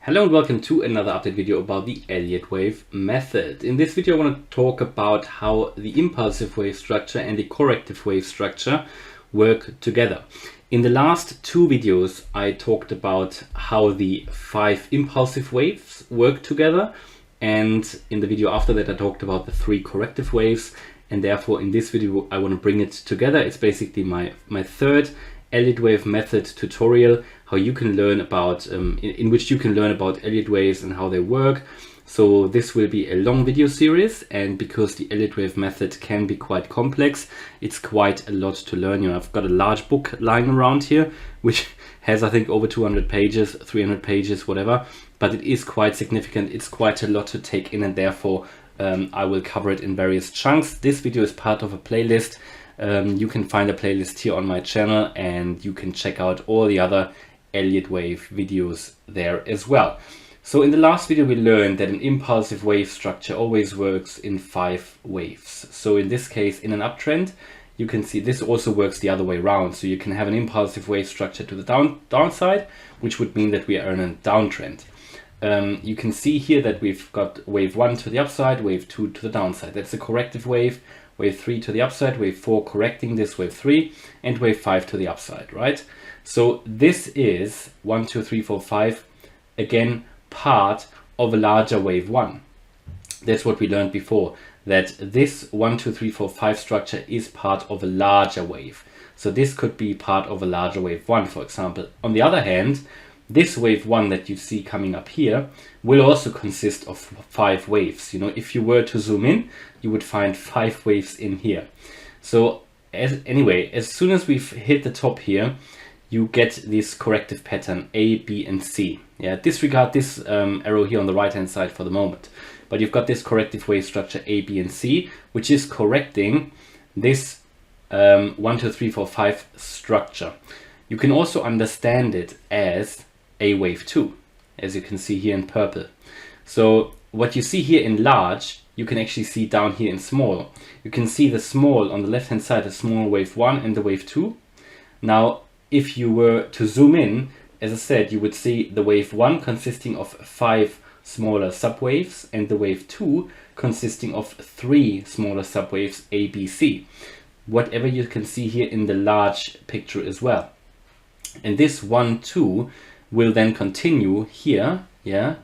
Hello and welcome to another update video about the Elliott Wave Method. In this video I want to talk about how the impulsive wave structure and the corrective wave structure work together. In the last two videos I talked about how the 5 impulsive waves work together, and in the video after that I talked about the 3 corrective waves, and therefore in this video I want to bring it together. It's basically my third Elliott Wave Method tutorial, how you can learn about in which you can learn about Elliott waves and how they work. So this will be a long video series, and because the Elliott Wave Method can be quite complex, it's quite a lot to learn. You know, I've got a large book lying around here which has I think over 200 pages, 300 pages, whatever, but it is quite significant. It's quite a lot to take in, and therefore I will cover it in various chunks. This video is part of a playlist. You can find a playlist here on my channel, and you can check out all the other Elliott Wave videos there as well. So in the last video we learned that an impulsive wave structure always works in 5 waves. So in this case, in an uptrend, you can see this also works the other way around. So you can have an impulsive wave structure to the downside, which would mean that we are in a downtrend. You can see here that we've got wave 1 to the upside, wave 2 to the downside. That's a corrective wave. Wave 3 to the upside, wave 4 correcting this, wave 3, and wave 5 to the upside, right? So this is 1, 2, 3, 4, 5, again, part of a larger wave 1. That's what we learned before, that this 1, 2, 3, 4, 5 structure is part of a larger wave. So this could be part of a larger wave 1, for example. On the other hand, this wave 1 that you see coming up here will also consist of 5 waves. You know, if you were to zoom in, you would find 5 waves in here. So anyway, as soon as we've hit the top here, you get this corrective pattern A, B, and C. Yeah, disregard this arrow here on the right hand side for the moment. But you've got this corrective wave structure A, B, and C, which is correcting this 1, 2, 3, 4, 5 structure. You can also understand it as a wave 2, as you can see here in purple. So what you see here in large, you can actually see down here in small. You can see the small on the left hand side, the small wave 1 and the wave 2. Now if you were to zoom in, as I said, you would see the wave 1 consisting of 5 smaller subwaves, and the wave 2 consisting of 3 smaller subwaves A, B, C. Whatever you can see here in the large picture as well. And this 1, 2 will then continue here, yeah,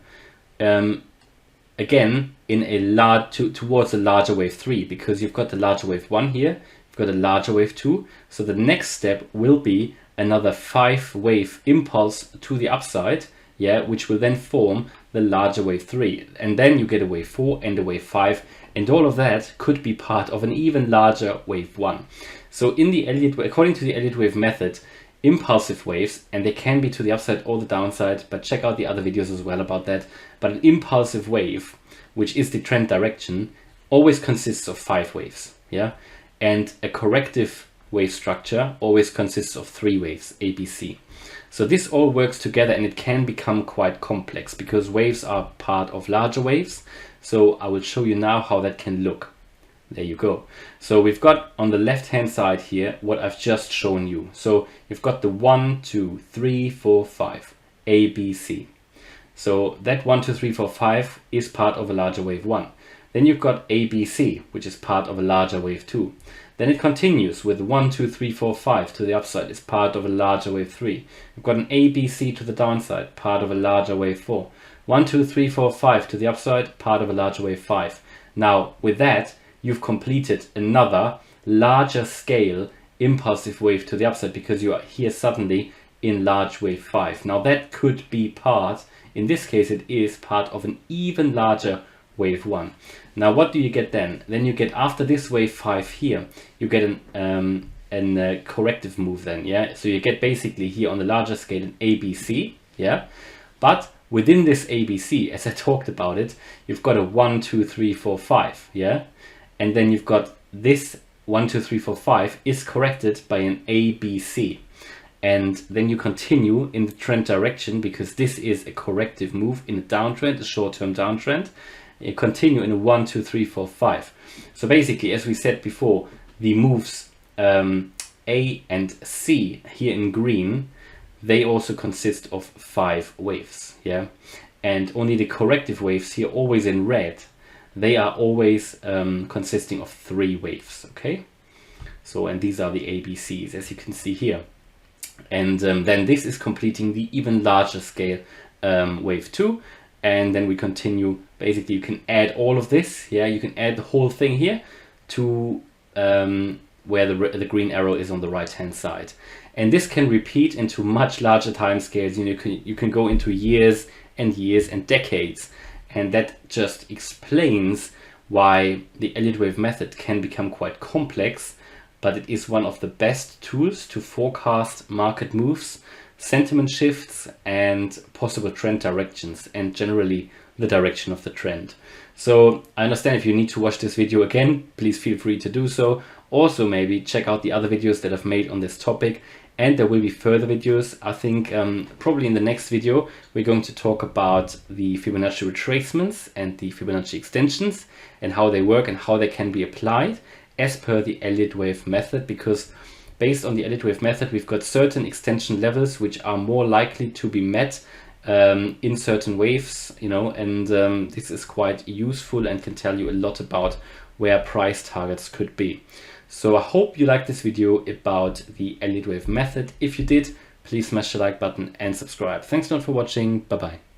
again in a large towards a larger wave 3, because you've got the larger wave 1 here, you've got a larger wave 2. So the next step will be another 5 wave impulse to the upside, yeah, which will then form the larger wave 3, and then you get a wave 4 and a wave 5, and all of that could be part of an even larger wave 1. So in the according to the Elliott Wave Method, impulsive waves, and they can be to the upside or the downside, but check out the other videos as well about that, but an impulsive wave, which is the trend direction, always consists of 5 waves, yeah, and a corrective wave structure always consists of 3 waves, A, B, C. So this all works together, and it can become quite complex because waves are part of larger waves. So I will show you now how that can look. There you go. So we've got on the left hand side here what I've just shown you. So you've got the 1, 2, 3, 4, 5, A, B, C. So that 1, 2, 3, 4, 5 is part of a larger wave 1. Then you've got A, B, C, which is part of a larger wave 2. Then it continues with 1, 2, 3, 4, 5 to the upside, is part of a larger wave 3. You've got an A, B, C to the downside, part of a larger wave 4. 1, 2, 3, 4, 5 to the upside, part of a larger wave 5. Now with that, you've completed another larger scale impulsive wave to the upside, because you are here suddenly in large wave 5. Now that could be part, in this case it is part of an even larger wave 1. Now what do you get then? Then you get, after this wave 5 here, you get an corrective move then, yeah? So you get basically here on the larger scale an ABC, yeah? But within this ABC, as I talked about it, you've got a 1, 2, 3, 4, 5, yeah? And then you've got this 1, 2, 3, 4, 5 is corrected by an ABC. And then you continue in the trend direction, because this is a corrective move in a downtrend, a short-term downtrend. You continue in a 1, 2, 3, 4, 5. So basically, as we said before, the moves A and C here in green, they also consist of 5 waves, yeah? and only the corrective waves here, always in red, they are always consisting of 3 waves, okay? So, and these are the ABCs, as you can see here. And then this is completing the even larger scale wave 2. And then we continue. Basically, you can add all of this. Yeah, you can add the whole thing here to where the green arrow is on the right hand side. And this can repeat into much larger time scales. You know, you can go into years and years and decades. And that just explains why the Elliott Wave method can become quite complex, but it is one of the best tools to forecast market moves, sentiment shifts, and possible trend directions, and generally the direction of the trend. So I understand if you need to watch this video again, please feel free to do so. Also, maybe check out the other videos that I've made on this topic, and there will be further videos. I think probably in the next video we're going to talk about the Fibonacci retracements and the Fibonacci extensions and how they work and how they can be applied as per the Elliott Wave method, because based on the Elliott Wave method, we've got certain extension levels which are more likely to be met in certain waves, you know, and this is quite useful and can tell you a lot about where price targets could be. So I hope you liked this video about the Elliott Wave method. If you did, please smash the like button and subscribe. Thanks a lot for watching. Bye bye.